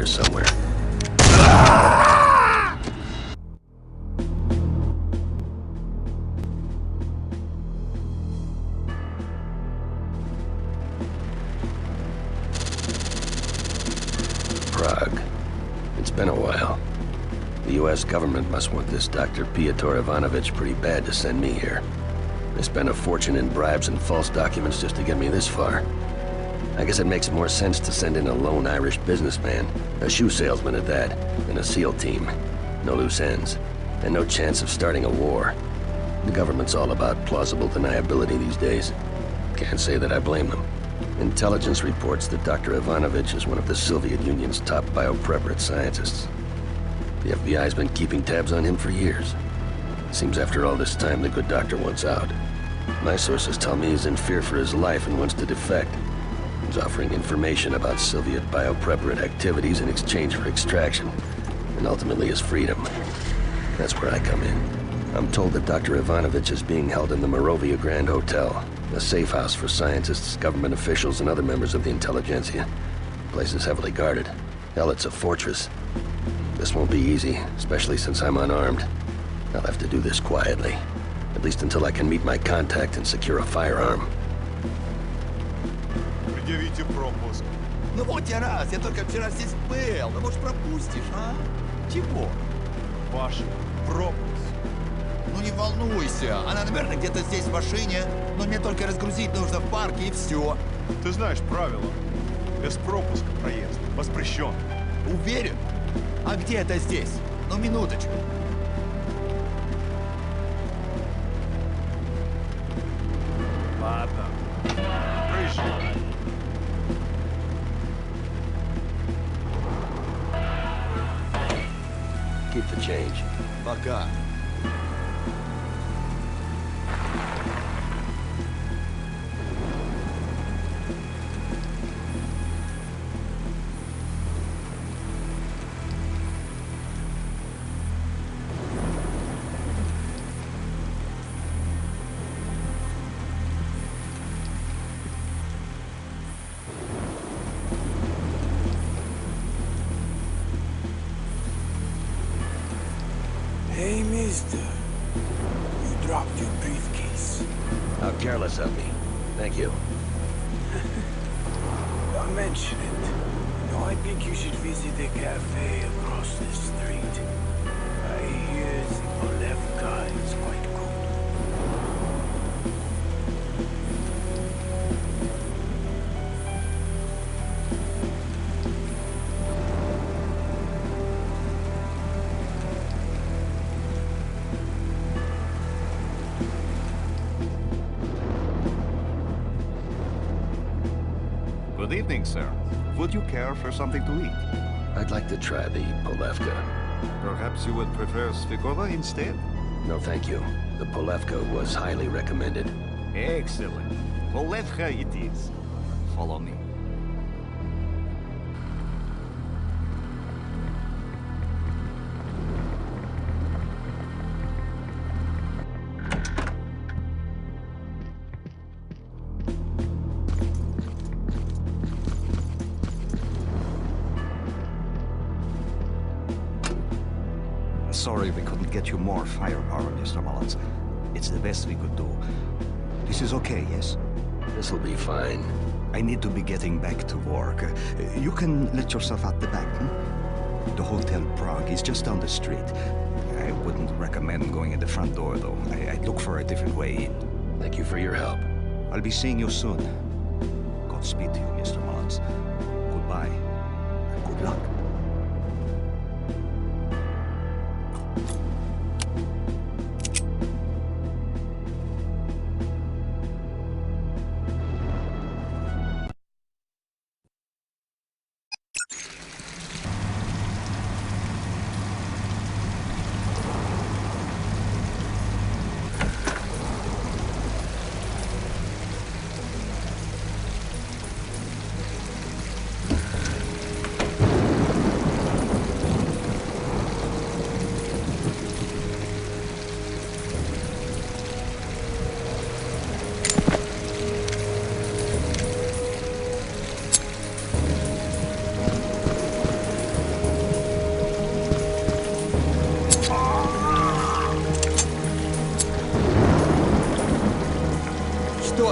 somewhere. Prague. It's been a while. The US government must want this Dr. Pyotr Ivanovich pretty bad to send me here. They spent a fortune in bribes and false documents just to get me this far. I guess it makes more sense to send in a lone Irish businessman, a shoe salesman at that, than a SEAL team. No loose ends, and no chance of starting a war. The government's all about plausible deniability these days. Can't say that I blame them. Intelligence reports that Dr. Ivanovich is one of the Soviet Union's top biopreparate scientists. The FBI's been keeping tabs on him for years. Seems after all this time, the good doctor wants out. My sources tell me he's in fear for his life and wants to defect. He's offering information about Soviet biopreparate activities in exchange for extraction, and ultimately his freedom. That's where I come in. I'm told that Dr. Ivanovich is being held in the Morovia Grand Hotel, a safe house for scientists, government officials, and other members of the intelligentsia. The place is heavily guarded. Hell, it's a fortress. This won't be easy, especially since I'm unarmed. I'll have to do this quietly, at least until I can meet my contact and secure a firearm. Предъявите пропуск. Ну вот я раз, я только вчера здесь был. Ну может пропустишь, а? Чего? Ваш пропуск. Ну не волнуйся, она, наверное, где-то здесь в машине. Но мне только разгрузить нужно в парке и все. Ты знаешь правила. Без пропуска проезд воспрещен. Уверен? А где это здесь? Ну минуточку. Ладно. Проезжай. Keep the change. Пока. Hey, mister. You dropped your briefcase. How careless of me. Thank you. Don't mention it. No, I think you should visit the cafe across the street. I hear the Polevka is quite good. Good evening, sir. Would you care for something to eat? I'd like to try the Polevka. Perhaps you would prefer Svikova instead? No, thank you. The Polevka was highly recommended. Excellent. Polevka it is. Follow me. Sorry we couldn't get you more firepower, Mr. Mullins. It's the best we could do. This is okay, yes? This'll be fine. I need to be getting back to work. You can let yourself out the back, hmm? The Hotel Prague is just down the street. I wouldn't recommend going in the front door, though. I'd look for a different way in. Thank you for your help. I'll be seeing you soon. Godspeed to you, Mr. Mullins. Goodbye, and good luck.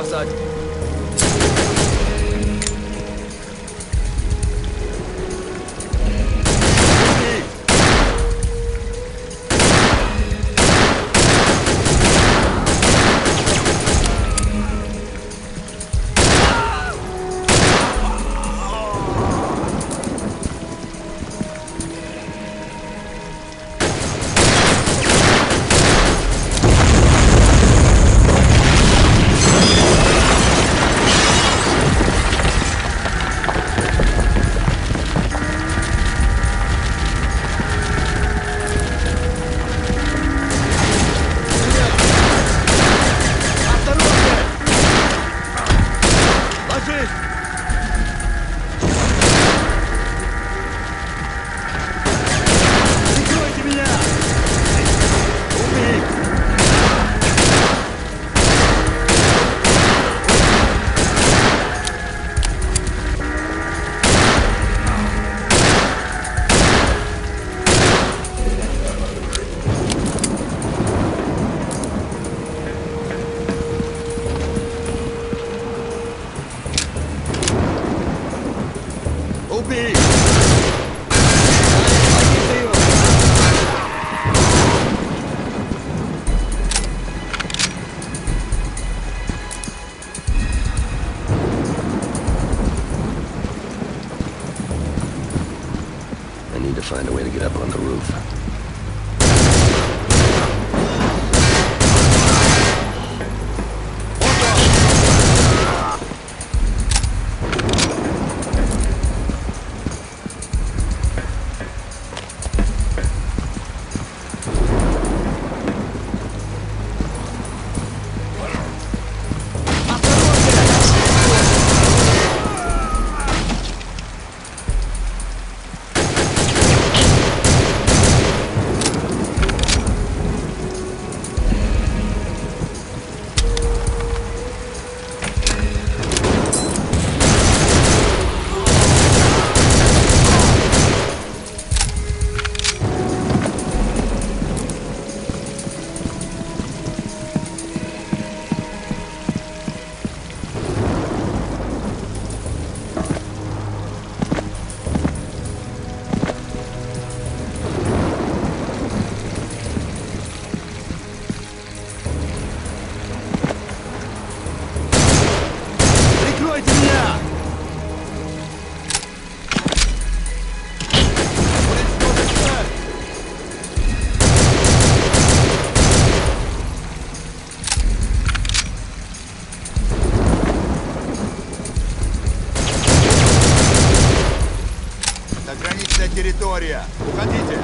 сказать. I need to find a way to get up on the roof. Заграничная территория. Уходите.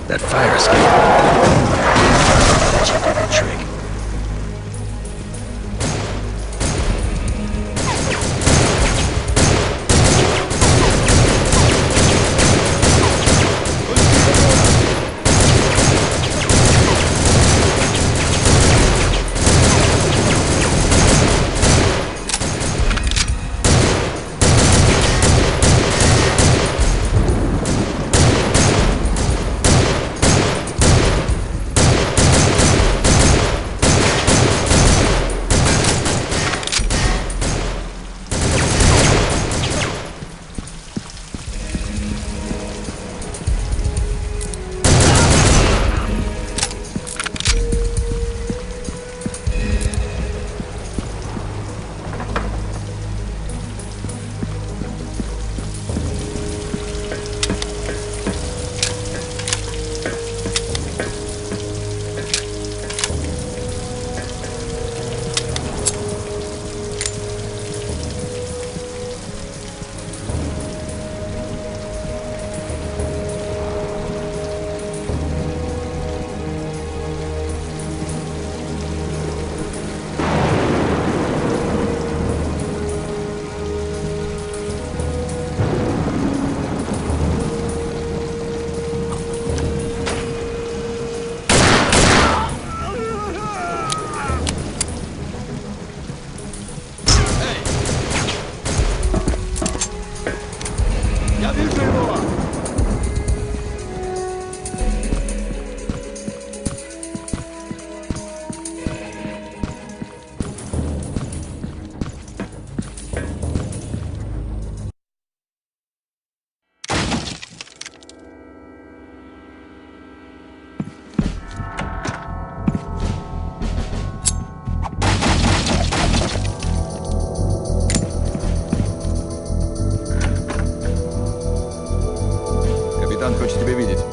That fire escape. That should do the trick.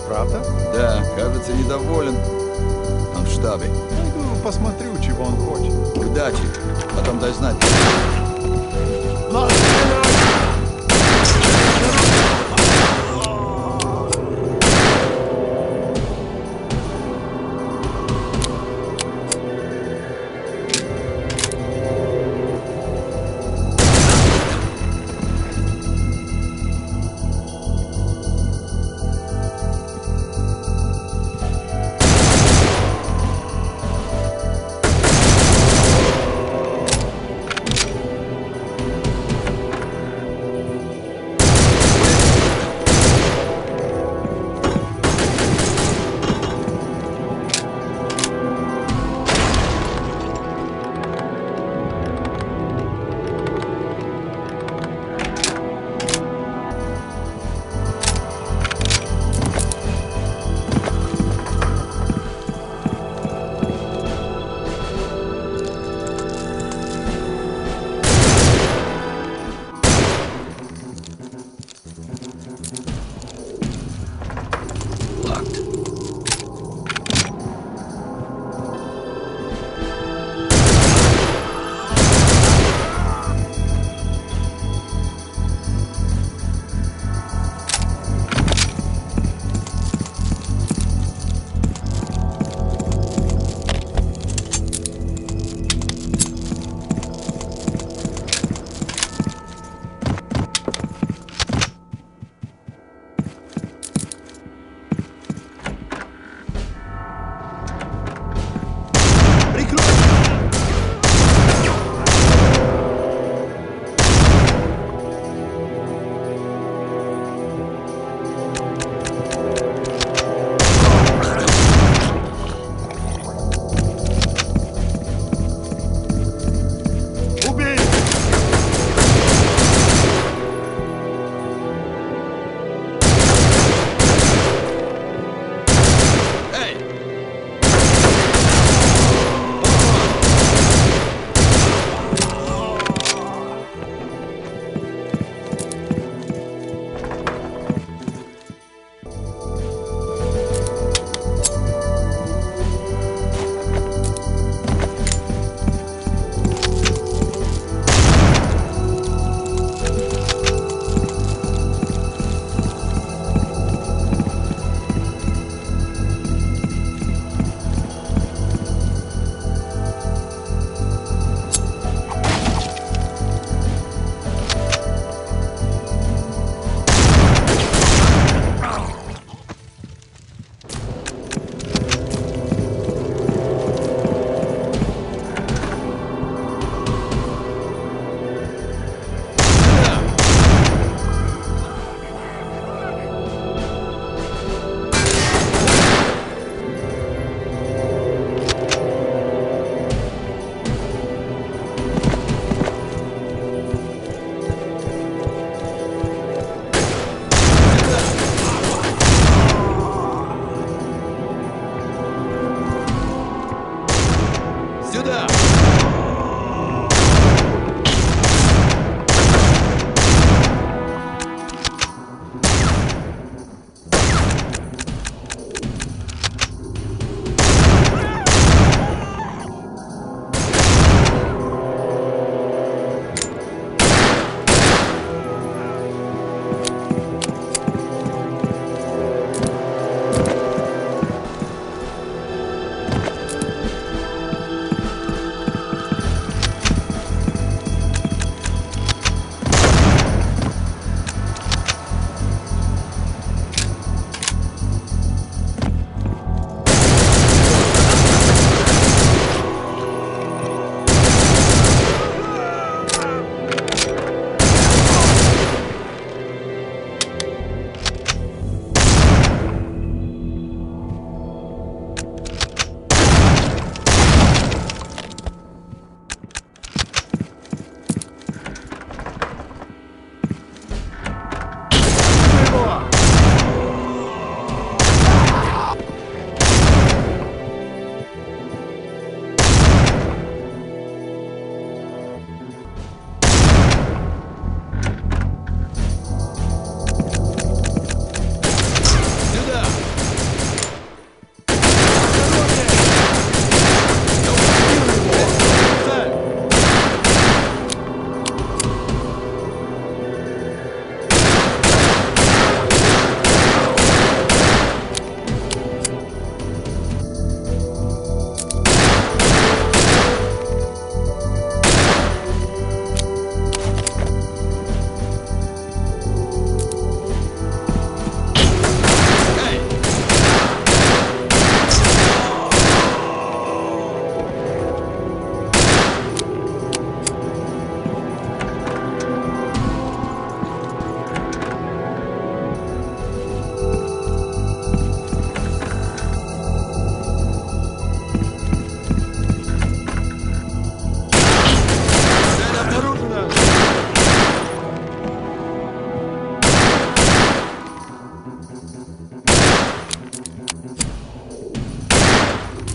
Правда? Да, кажется, недоволен. Он в штабе. Пойду посмотрю, чего он хочет. Удачи. Потом дай знать.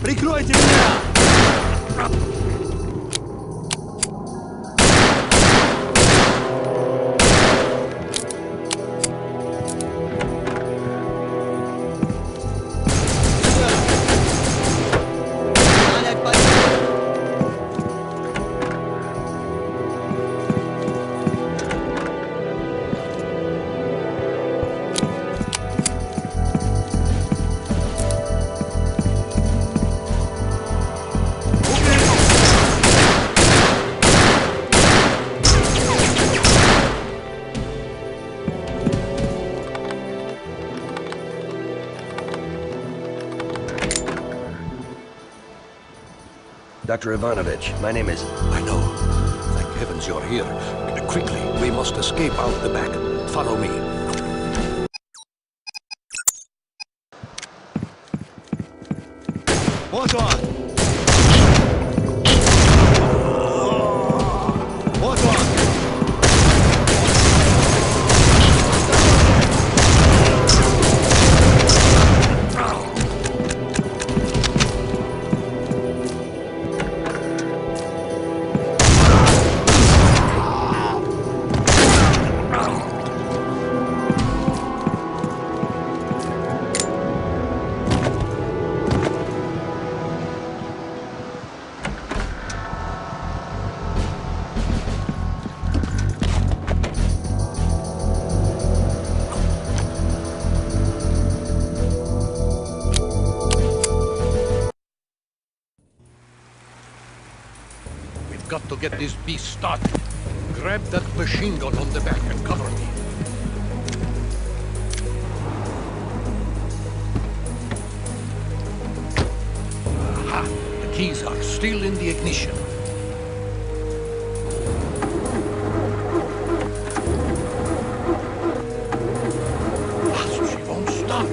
Прикройте меня! Dr. Ivanovich, my name is... I know. Thank heavens you're here. Quickly, we must escape out the back. Follow me. Вот он! Вот он! Got to get this beast started. Grab that machine gun on the back and cover me. Aha! The keys are still in the ignition. She won't start.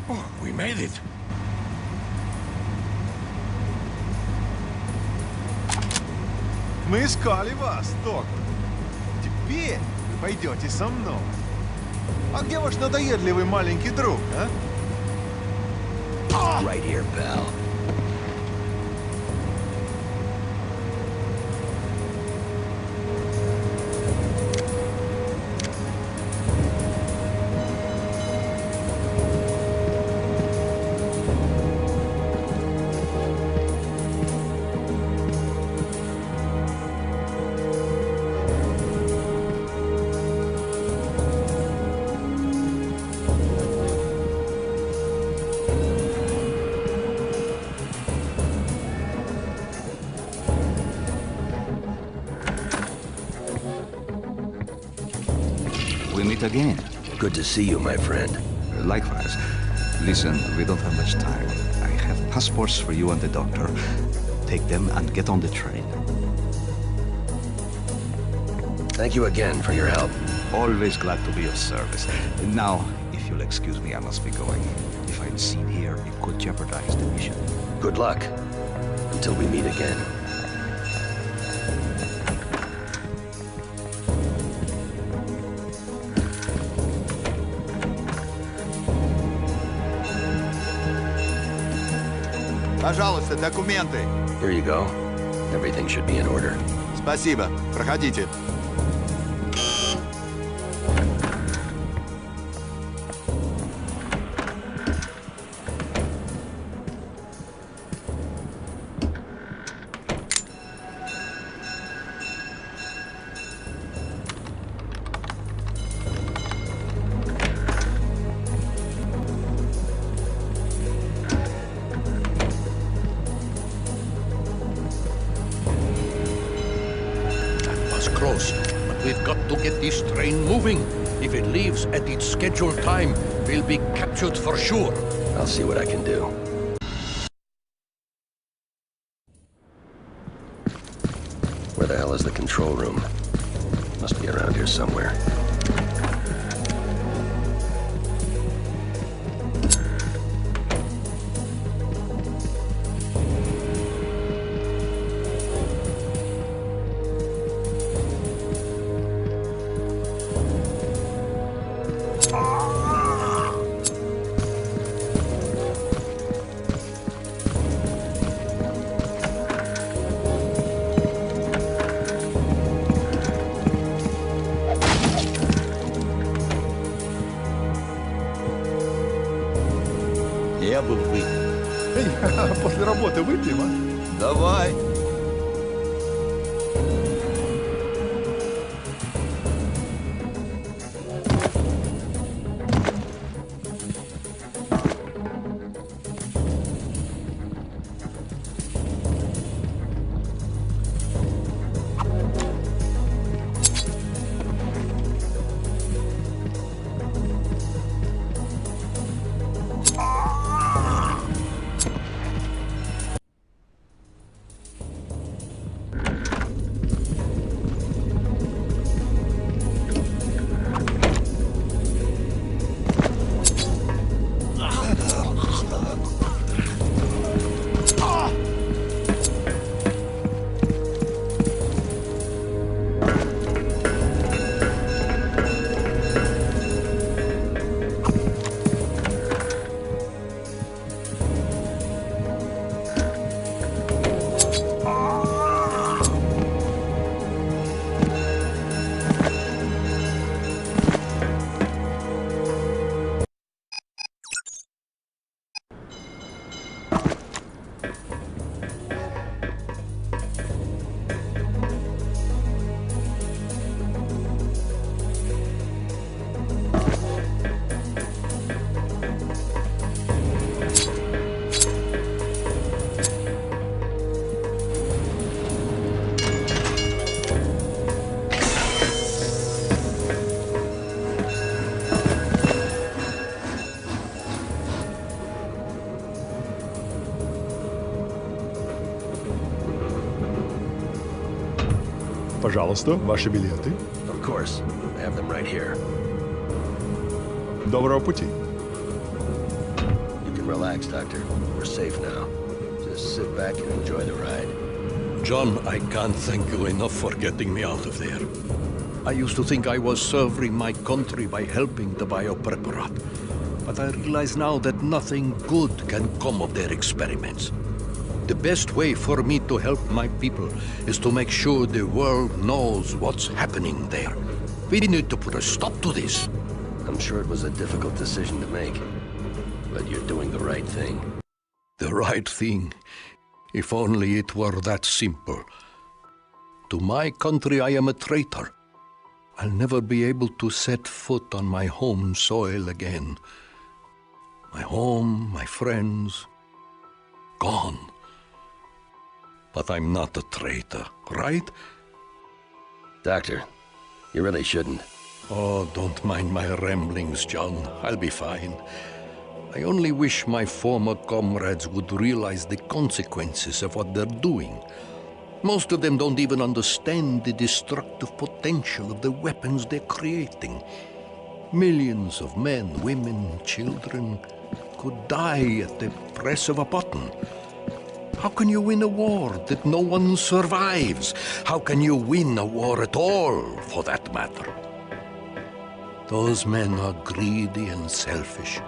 Oh, we made it. Мы искали вас, доктор. Теперь вы пойдете со мной. А где ваш надоедливый маленький друг, а? Right here, pal. We meet again. Good to see you, my friend. Likewise. Listen, we don't have much time. I have passports for you and the doctor. Take them and get on the train. Thank you again for your help. Always glad to be of service. Now, if you'll excuse me, I must be going. If I'm seen here, it could jeopardize the mission. Good luck. Until we meet again. Пожалуйста, документы. Here you go. Everything should be in order. Спасибо. Проходите. Close, but we've got to get this train moving. If it leaves at its scheduled time, we'll be captured for sure. I'll see what I can do. Where the hell is the control room? Must be around here somewhere. Я бы выпил. Эй, после работы выпьем, а? Давай. Пожалуйста, ваши билеты. Of course. I have them right here. Доброго пути. Relax, Doctor. We're safe now. Just sit back and enjoy the ride. John, I can't thank you enough for getting me out of there. I used to think I was serving my country by helping the biopreparat. But I realize now that nothing good can come of their experiments. The best way for me to help my people is to make sure the world knows what's happening there. We need to put a stop to this. I'm sure it was a difficult decision to make, but you're doing the right thing. The right thing? If only it were that simple. To my country, I am a traitor. I'll never be able to set foot on my home soil again. My home, my friends, gone. But I'm not a traitor, right? Doctor, you really shouldn't. Oh, don't mind my ramblings, John. I'll be fine. I only wish my former comrades would realize the consequences of what they're doing. Most of them don't even understand the destructive potential of the weapons they're creating. Millions of men, women, children could die at the press of a button. How can you win a war that no one survives? How can you win a war at all, for that matter? Those men are greedy and selfish,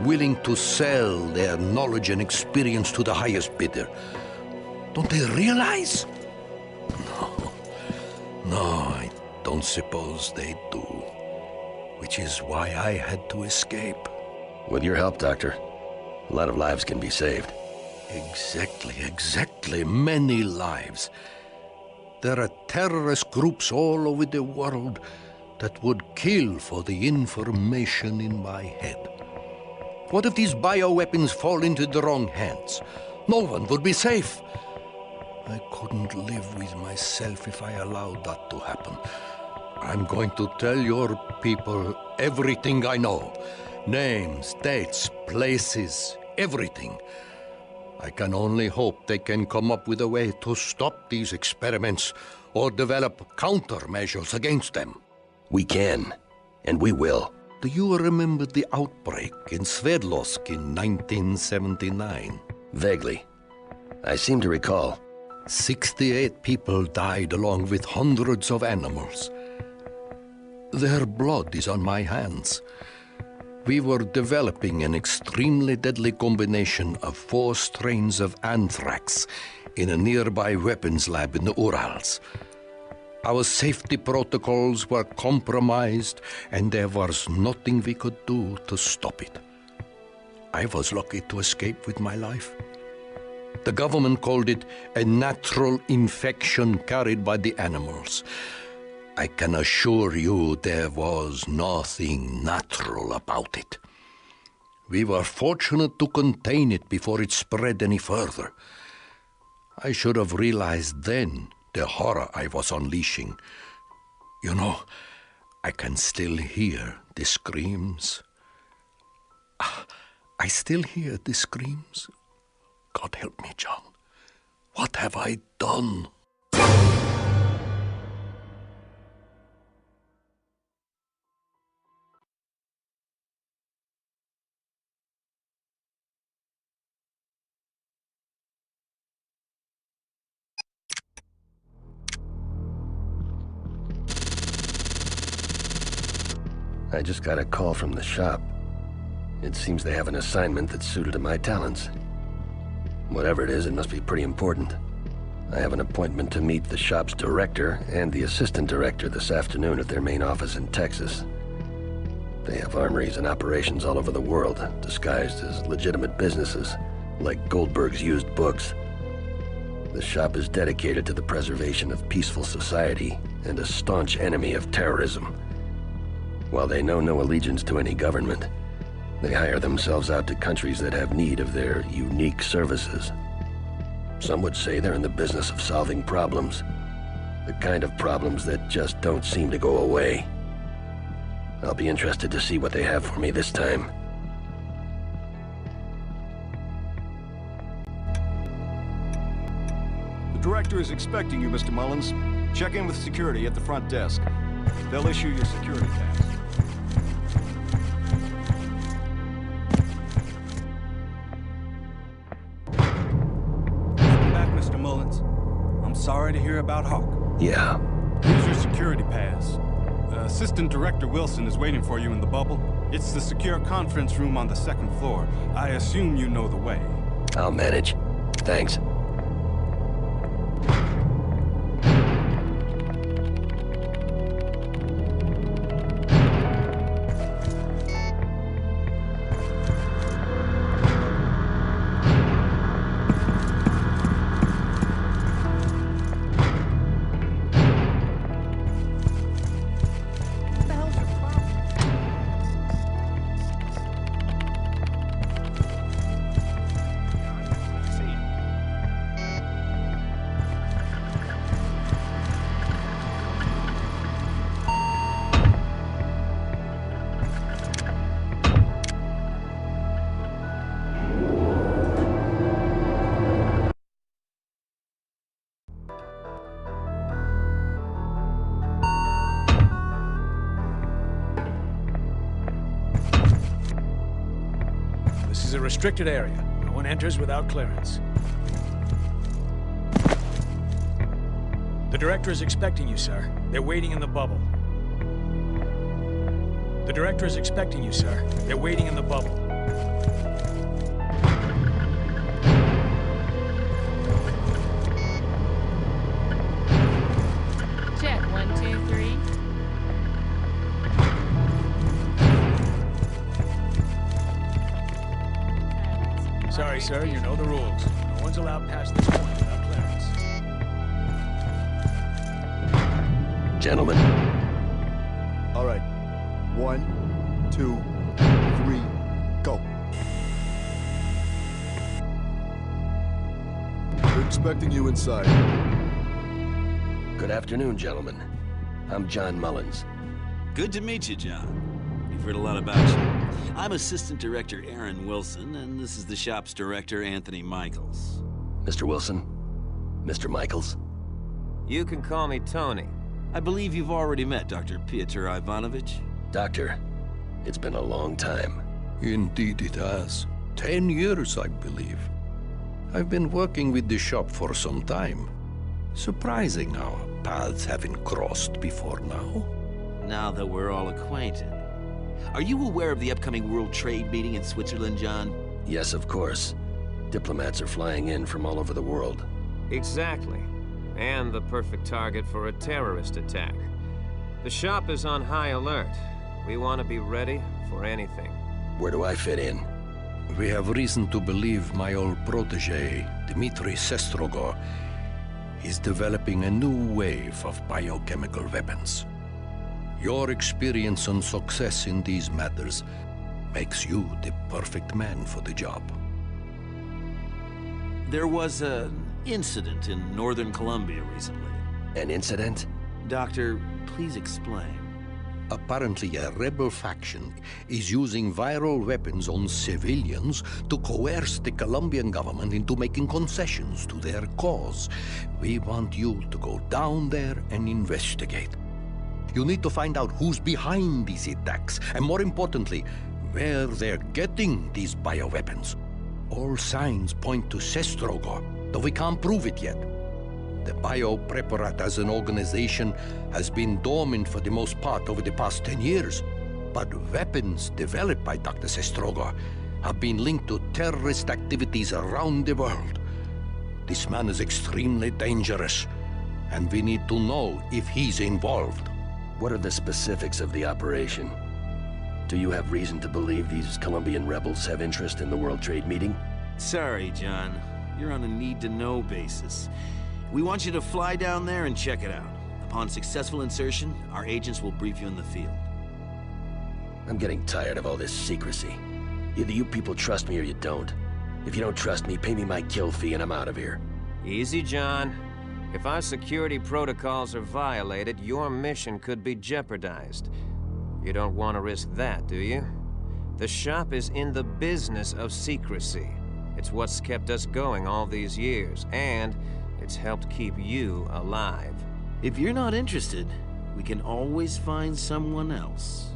willing to sell their knowledge and experience to the highest bidder. Don't they realize? No, I don't suppose they do. Which is why I had to escape. With your help, Doctor, a lot of lives can be saved. Exactly. Many lives. There are terrorist groups all over the world that would kill for the information in my head. What if these bioweapons fall into the wrong hands? No one would be safe. I couldn't live with myself if I allowed that to happen. I'm going to tell your people everything I know. Names, dates, places, everything. I can only hope they can come up with a way to stop these experiments or develop countermeasures against them. We can, and we will. Do you remember the outbreak in Sverdlovsk in 1979? Vaguely. I seem to recall. 68 people died along with hundreds of animals. Their blood is on my hands. We were developing an extremely deadly combination of 4 strains of anthrax in a nearby weapons lab in the Urals. Our safety protocols were compromised, and there was nothing we could do to stop it. I was lucky to escape with my life. The government called it a natural infection carried by the animals. I can assure you there was nothing natural about it. We were fortunate to contain it before it spread any further. I should have realized then the horror I was unleashing. You know, I can still hear the screams. I still hear the screams. God help me, John. What have I done? I just got a call from the shop. It seems they have an assignment that's suited to my talents. Whatever it is, it must be pretty important. I have an appointment to meet the shop's director and the assistant director this afternoon at their main office in Texas. They have armories and operations all over the world, disguised as legitimate businesses, like Goldberg's used books. The shop is dedicated to the preservation of peaceful society and a staunch enemy of terrorism. While they know no allegiance to any government, they hire themselves out to countries that have need of their unique services. Some would say they're in the business of solving problems, the kind of problems that just don't seem to go away. I'll be interested to see what they have for me this time. The director is expecting you, Mr. Mullins. Check in with security at the front desk. They'll issue your security pass. sorry to hear about Hawk. Yeah. Here's your security pass. Assistant Director Wilson is waiting for you in the bubble. It's the secure conference room on the 2nd floor. I assume you know the way. I'll manage. Thanks. This is a restricted area. No one enters without clearance. The director is expecting you, sir. They're waiting in the bubble. The director is expecting you, sir. They're waiting in the bubble. Check, 1, 2, 3. Sorry, sir, you know the rules. No one's allowed past this point without clearance. Gentlemen. All right. 1, 2, 3, go. We're expecting you inside. Good afternoon, gentlemen. I'm John Mullins. Good to meet you, John. We've heard a lot about you. I'm Assistant Director Aaron Wilson, and this is the shop's director, Anthony Michaels. Mr. Wilson? Mr. Michaels? You can call me Tony. I believe you've already met Dr. Pyotr Ivanovich. Doctor, it's been a long time. Indeed it has. 10 years, I believe. I've been working with the shop for some time. Surprising our paths haven't crossed before now. Now that we're all acquainted. Are you aware of the upcoming World Trade meeting in Switzerland, John? Yes, of course. Diplomats are flying in from all over the world. Exactly. And the perfect target for a terrorist attack. The shop is on high alert. We want to be ready for anything. Where do I fit in? We have reason to believe my old protege, Dmitry Sestrogor, is developing a new wave of biochemical weapons. Your experience and success in these matters makes you the perfect man for the job. There was an incident in northern Colombia recently. An incident? Doctor, please explain. Apparently, a rebel faction is using viral weapons on civilians to coerce the Colombian government into making concessions to their cause. We want you to go down there and investigate. You need to find out who's behind these attacks, and more importantly, where they're getting these bioweapons. All signs point to Sestrogor, though we can't prove it yet. The Biopreparat as an organization has been dormant for the most part over the past 10 years, but weapons developed by Dr. Sestrogor have been linked to terrorist activities around the world. This man is extremely dangerous, and we need to know if he's involved. What are the specifics of the operation? Do you have reason to believe these Colombian rebels have interest in the World Trade meeting? Sorry, John. You're on a need-to-know basis. We want you to fly down there and check it out. Upon successful insertion, our agents will brief you in the field. I'm getting tired of all this secrecy. Either you people trust me or you don't. If you don't trust me, pay me my kill fee and I'm out of here. Easy, John. If our security protocols are violated, your mission could be jeopardized. You don't want to risk that, do you? The shop is in the business of secrecy. It's what's kept us going all these years, and it's helped keep you alive. If you're not interested, we can always find someone else.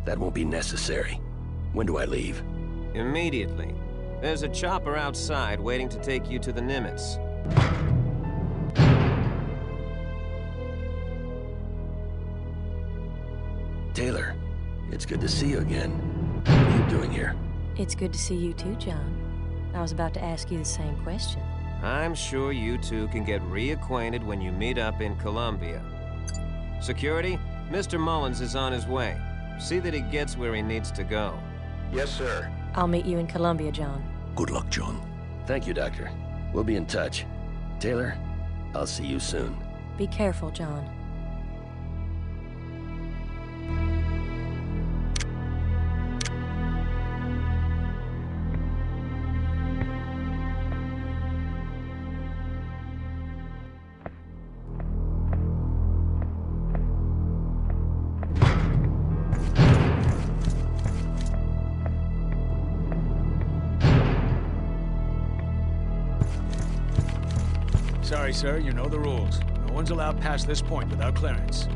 That won't be necessary. When do I leave? Immediately. There's a chopper outside waiting to take you to the Nimitz. Taylor, it's good to see you again. What are you doing here? It's good to see you too, John. I was about to ask you the same question. I'm sure you two can get reacquainted when you meet up in Colombia. Security, Mr. Mullins is on his way. See that he gets where he needs to go. Yes, sir. I'll meet you in Colombia, John. Good luck, John. Thank you, Doctor. We'll be in touch. Taylor, I'll see you soon. Be careful, John. Sorry, sir, you know the rules. No one's allowed past this point without clearance.